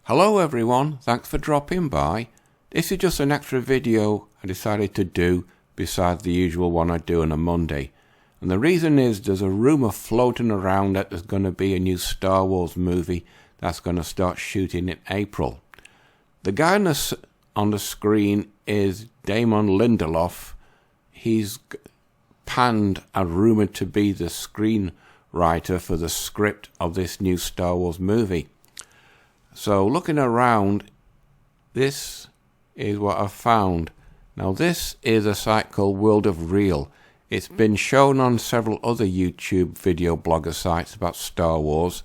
Hello everyone, thanks for dropping by. This is just an extra video I decided to do besides the usual one I do on a Monday. And the reason is there's a rumour floating around that there's going to be a new Star Wars movie that's going to start shooting in April. The guy on the screen is Damon Lindelof. He's panned and rumoured to be the screenwriter for the script of this new Star Wars movie. So looking around, this is what I've found. Now this is a site called World of Real. It's been shown on several other YouTube video blogger sites about Star Wars,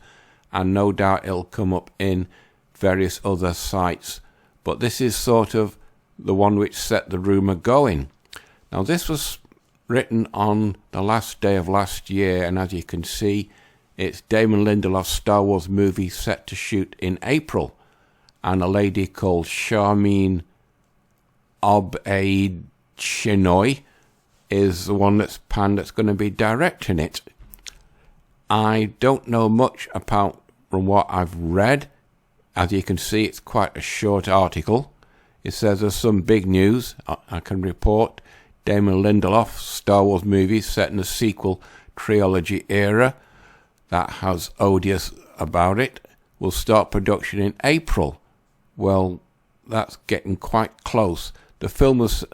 and no doubt it'll come up in various other sites. But this is sort of the one which set the rumour going. Now this was written on the last day of last year, and as you can see, it's Damon Lindelof's Star Wars movie set to shoot in April, and a lady called Sharmeen Obaid-Chinoy is the one that's panned that's going to be directing it. I don't know much about from what I've read. As you can see, it's quite a short article. It says there's some big news I can report. Damon Lindelof's Star Wars movie set in the sequel trilogy era that has odious about it will start production in April. Well, that's getting quite close. The film has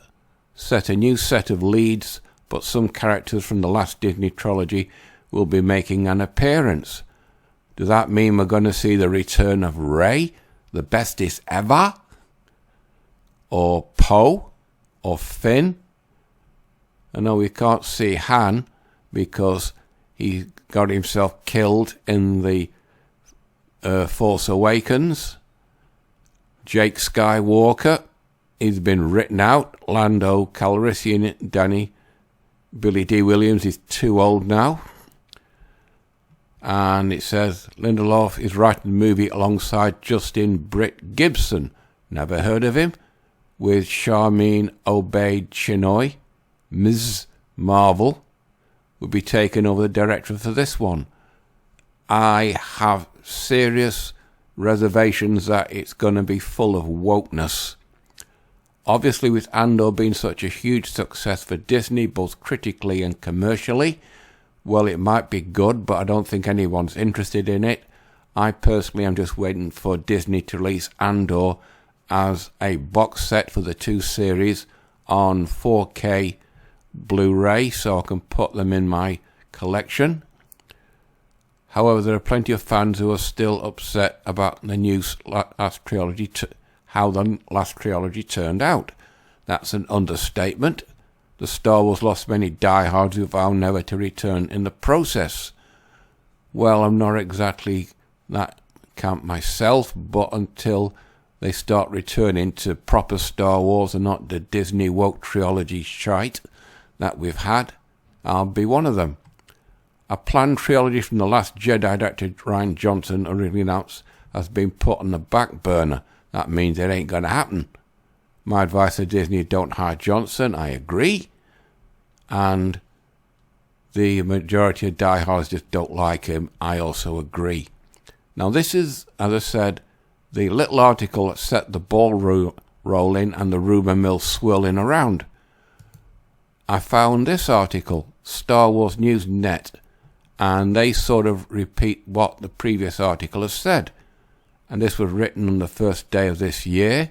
set a new set of leads, but some characters from the last Disney trilogy will be making an appearance. Does that mean we're going to see the return of Rey, the bestest ever? Or Poe? Or Finn? I know we can't see Han because he got himself killed in the Force Awakens. Jake Skywalker, he's been written out. Lando Calrissian, Billy D. Williams is too old now. And it says Lindelof is writing the movie alongside Justin Britt Gibson, never heard of him, with Sharmeen Obaid-Chinoy. Ms. Marvel will be taking over the direction for this one. I have serious reservations that it's going to be full of wokeness. Obviously, with Andor being such a huge success for Disney, both critically and commercially, well, it might be good, but I don't think anyone's interested in it. I personally am just waiting for Disney to release Andor as a box set for the two series on 4K Blu-ray, so I can put them in my collection. However, there are plenty of fans who are still upset about the new last trilogy, how the last trilogy turned out. That's an understatement. The Star Wars lost many diehards who vowed never to return in the process. Well, I'm not exactly that camp myself, but until they start returning to proper Star Wars and not the Disney woke trilogy shite that we've had, I'll be one of them. A planned trilogy from The Last Jedi director Rian Johnson originally announced has been put on the back burner. That means it ain't going to happen. My advice to Disney, don't hire Johnson, I agree. And the majority of diehards just don't like him, I also agree. Now this is, as I said, the little article that set the ball rolling and the rumour mill swirling around. I found this article, Star Wars News Net, and they sort of repeat what the previous article has said. And this was written on the first day of this year.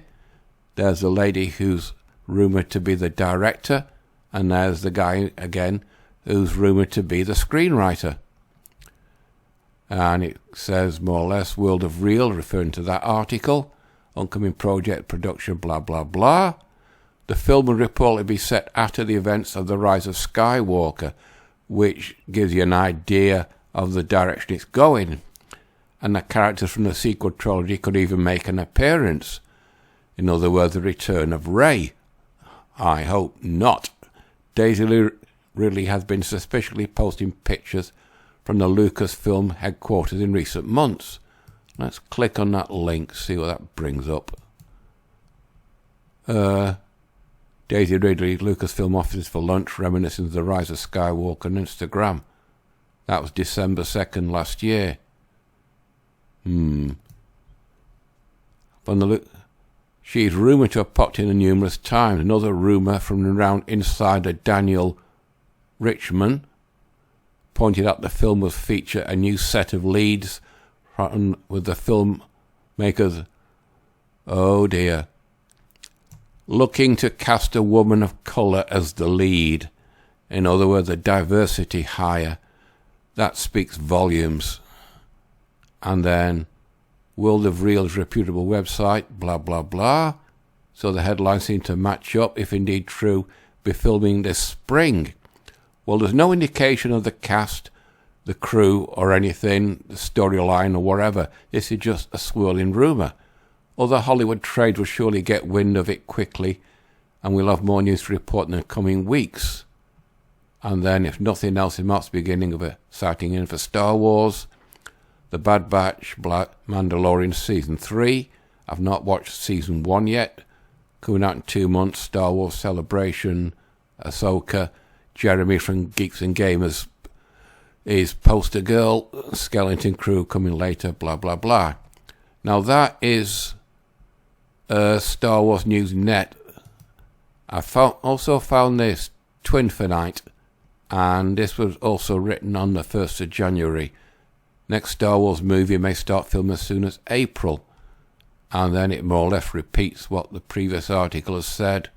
There's a lady who's rumoured to be the director, and there's the guy again who's rumoured to be the screenwriter. And it says more or less World of Real, referring to that article, upcoming project production, blah blah blah. The film will reportedly be set after the events of The Rise of Skywalker, which gives you an idea of the direction it's going. And the characters from the sequel trilogy could even make an appearance. In other words, the return of Rey. I hope not. Daisy Ridley has been suspiciously posting pictures from the Lucasfilm headquarters in recent months. Let's click on that link, see what that brings up. Daisy Ridley, Lucasfilm offices for lunch, reminiscing of The Rise of Skywalker on Instagram. That was December 2nd last year. She's rumoured to have popped in numerous times. Another rumour from around insider Daniel Richman pointed out the film will feature a new set of leads with the filmmakers, oh dear, looking to cast a woman of colour as the lead. In other words, a diversity hire. That speaks volumes. And then, World of Real's reputable website, blah, blah, blah. So the headlines seem to match up, if indeed true, be filming this spring. Well, there's no indication of the cast, the crew, or anything, the storyline or whatever. This is just a swirling rumour. Other Hollywood trade will surely get wind of it quickly, and we'll have more news to report in the coming weeks. And then, if nothing else, it marks the beginning of a sighting in for Star Wars, The Bad Batch, Mandalorian Season 3. I've not watched Season 1 yet. Coming out in 2 months, Star Wars Celebration, Ahsoka, Jeremy from Geeks and Gamers is Poster Girl, Skeleton Crew coming later, blah, blah, blah. Now that is Star Wars News Net. I also found this Twinfinite, and this was also written on the 1st of January. Next Star Wars movie may start filming as soon as April. And then it more or less repeats what the previous article has said.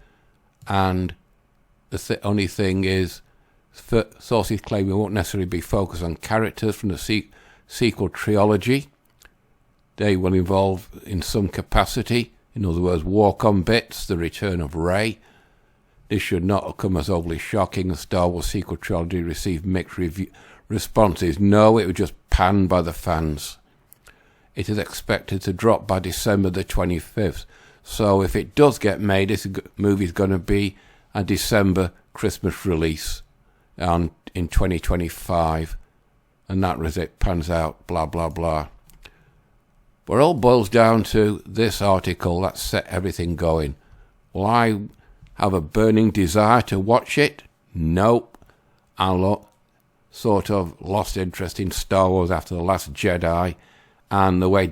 And the only thing is, sources claim it won't necessarily be focused on characters from the sequel trilogy. They will involve in some capacity, in other words, walk-on bits, the return of Rey. This should not come as overly shocking. The Star Wars sequel trilogy received mixed responses. No, it was just panned by the fans. It is expected to drop by December the 25th. So if it does get made, this movie is going to be a December Christmas release in 2025. And that as it pans out, blah, blah, blah. But it all boils down to this article that set everything going. Will I have a burning desire to watch it? Nope. I sort of lost interest in Star Wars after The Last Jedi, and the way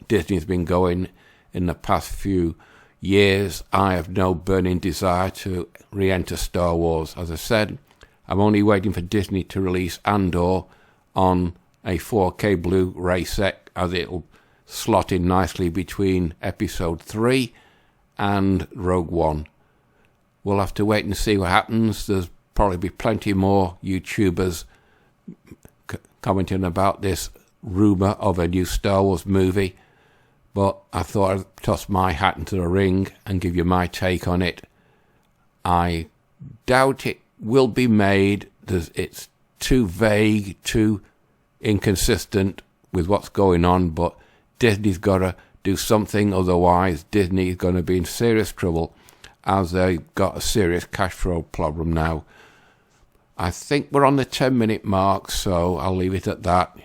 Disney's been going in the past few years, I have no burning desire to re-enter Star Wars. As I said, I'm only waiting for Disney to release Andor on a 4K Blu-ray set, as it'll slot in nicely between Episode 3 and Rogue One. We'll have to wait and see what happens. There's probably be plenty more YouTubers commenting about this rumour of a new Star Wars movie, but I thought I'd toss my hat into the ring and give you my take on it. I doubt it will be made. It's too vague, too inconsistent with what's going on, but Disney's got to do something, otherwise Disney is going to be in serious trouble, as they've got a serious cash flow problem now. I think we're on the 10-minute mark, so I'll leave it at that.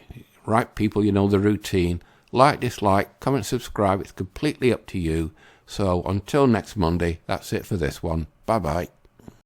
Right, people, you know the routine. Like, dislike, comment, subscribe. It's completely up to you. So until next Monday, that's it for this one. Bye-bye.